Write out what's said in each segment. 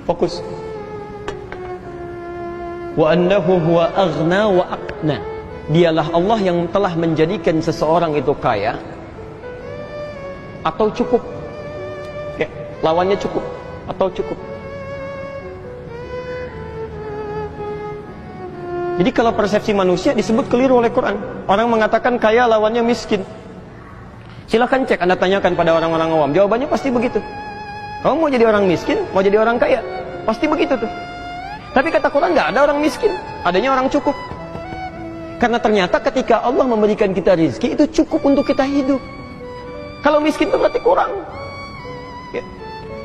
Fokus. Wa annahu huwa aghna wa aqna. Dialah Allah yang telah menjadikan seseorang itu kaya atau cukup. Ya, lawannya cukup atau cukup. Jadi kalau persepsi manusia disebut keliru oleh Quran. Orang mengatakan kaya lawannya miskin. Silahkan cek, Anda tanyakan pada orang-orang awam, jawabannya pasti begitu. Kamu mau jadi orang miskin, mau jadi orang kaya, pasti begitu tuh. Tapi kata Quran nggak ada orang miskin, adanya orang cukup. Karena ternyata ketika Allah memberikan kita rezeki itu cukup untuk kita hidup. Kalau miskin itu berarti kurang. Ya.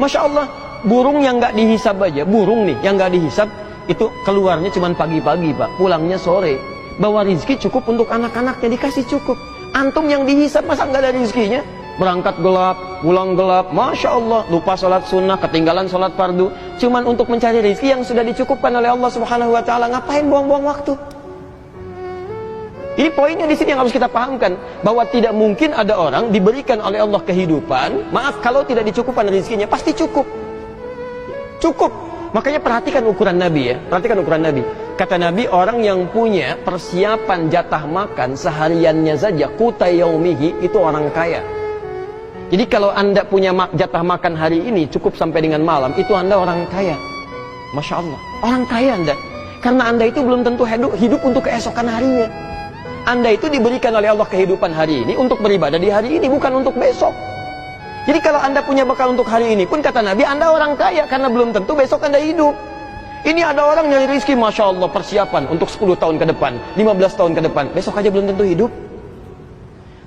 Masya Allah, burung yang nggak dihisab aja, burung nih yang nggak dihisab itu keluarnya cuma pagi-pagi Pak, pulangnya sore. Bawa rezeki cukup untuk anak-anaknya, dikasih cukup. Antum yang dihisab masa nggak ada rezekinya? Berangkat gelap, pulang gelap, Masya Allah, lupa sholat sunnah, ketinggalan sholat fardu, cuman untuk mencari rezeki yang sudah dicukupkan oleh Allah Subhanahu Wa Taala. Ngapain buang-buang waktu? Ini poinnya di sini yang harus kita pahamkan, bahwa tidak mungkin ada orang diberikan oleh Allah kehidupan, maaf kalau tidak dicukupkan rezekinya, pasti cukup. Cukup. Makanya perhatikan ukuran Nabi ya, perhatikan ukuran Nabi. Kata Nabi, orang yang punya persiapan jatah makan sehariannya saja, quta yaumihi, itu orang kaya. Jadi kalau Anda punya jatah makan hari ini cukup sampai dengan malam, itu Anda orang kaya. Masya Allah, orang kaya Anda. Karena Anda itu belum tentu hidup untuk keesokan harinya. Anda itu diberikan oleh Allah kehidupan hari ini untuk beribadah di hari ini, bukan untuk besok. Jadi kalau Anda punya bekal untuk hari ini pun, kata Nabi, Anda orang kaya, karena belum tentu besok Anda hidup. Ini ada orang nyari rezeki, Masya Allah, persiapan untuk 10 tahun ke depan, 15 tahun ke depan, besok aja belum tentu hidup.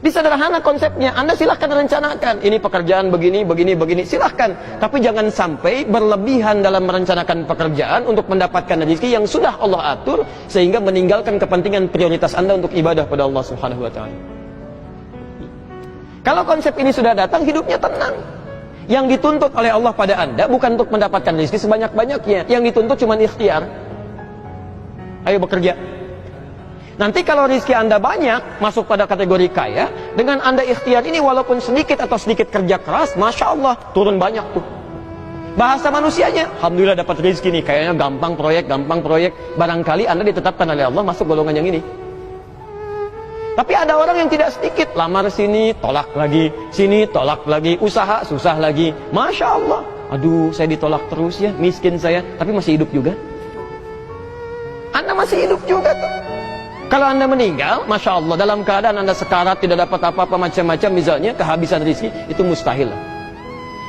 Di sederhana konsepnya, Anda silahkan rencanakan, ini pekerjaan begini, begini, begini, silahkan. Tapi jangan sampai berlebihan dalam merencanakan pekerjaan untuk mendapatkan rezeki yang sudah Allah atur, sehingga meninggalkan kepentingan prioritas Anda untuk ibadah pada Allah Subhanahu Wa Taala. Kalau konsep ini sudah datang, hidupnya tenang. Yang dituntut oleh Allah pada Anda bukan untuk mendapatkan rezeki sebanyak-banyaknya. Yang dituntut cuma ikhtiar. Ayo bekerja. Nanti kalau rezeki Anda banyak, masuk pada kategori kaya, dengan Anda ikhtiar ini walaupun sedikit atau sedikit kerja keras, Masya Allah, turun banyak tuh. Bahasa manusianya, Alhamdulillah dapat rezeki nih, kayaknya gampang proyek. Barangkali Anda ditetapkan oleh Allah masuk golongan yang ini. Tapi ada orang yang tidak sedikit, lamar sini, tolak lagi, sini, tolak lagi, usaha, susah lagi. Masya Allah, aduh saya ditolak terus ya, miskin saya, tapi masih hidup juga. Anda masih hidup juga tuh. Kalau Anda meninggal, Masya Allah, dalam keadaan Anda sekarat, tidak dapat apa-apa macam-macam, misalnya kehabisan rezeki, itu mustahil.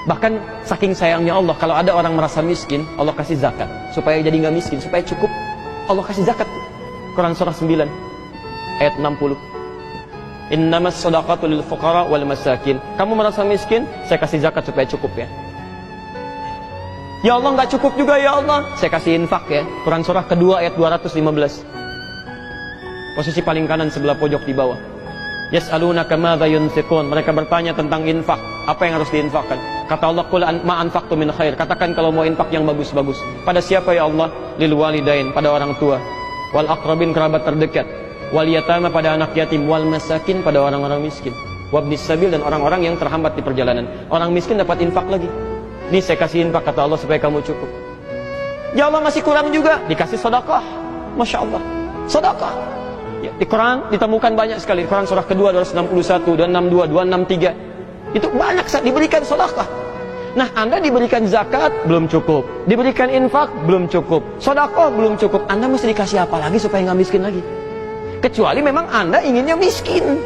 Bahkan saking sayangnya Allah, kalau ada orang merasa miskin, Allah kasih zakat, supaya jadi nggak miskin, supaya cukup. Allah kasih zakat. Quran surah 9 ayat 60. Innamas shadaqatu lil fuqara wal masakin. Kamu merasa miskin, saya kasih zakat supaya cukup ya. Ya Allah, nggak cukup juga ya Allah, saya kasih infak ya. Quran surah kedua ayat 215. Posisi paling kanan sebelah pojok di bawah. Yas'alunaka madza yunfiqun. Mereka bertanya tentang infak, apa yang harus diinfakkan. Kata Allah, qul ma anfaqtu min khair. Katakan kalau mau infak yang bagus-bagus. Pada siapa ya Allah? Lil walidain, pada orang tua. Wal aqrabin, kerabat terdekat. Wal yatama, pada anak yatim. Wal masakin, pada orang-orang miskin. Wabnis sabil, dan orang-orang yang terhambat di perjalanan. Orang miskin dapat infak lagi. Ini saya kasih infak, kata Allah, supaya kamu cukup. Ya Allah, masih kurang juga, dikasih sedekah. Masya Allah, sedekah. Ya, di Quran ditemukan banyak sekali. Quran surah kedua 261, 262, 263. Itu banyak diberikan sedekah. Nah, Anda diberikan zakat belum cukup, diberikan infak belum cukup, sedekah belum cukup. Anda mesti dikasih apa lagi supaya nggak miskin lagi? Kecuali memang Anda inginnya miskin.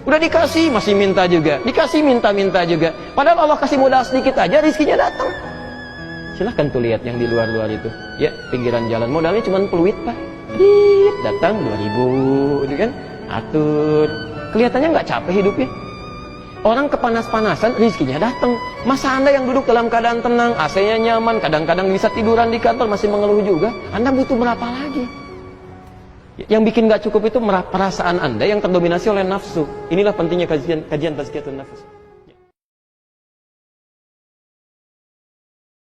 Udah dikasih masih minta juga, dikasih minta-minta juga. Padahal Allah kasih modal sedikit aja, rizkinya datang. Silahkan tuh lihat yang di luar-luar itu. Ya, pinggiran jalan, modalnya cuma peluit Pak. Datang 2.000, itu kan, atur. Kelihatannya nggak capek hidupnya. Orang kepanas-panasan, rezekinya datang. Masa Anda yang duduk dalam keadaan tenang, AC-nya nyaman, kadang-kadang bisa tiduran di kantor masih mengeluh juga, Anda butuh berapa lagi? Yang bikin nggak cukup itu perasaan Anda yang terdominasi oleh nafsu. Inilah pentingnya kajian tazkiyatun nafs.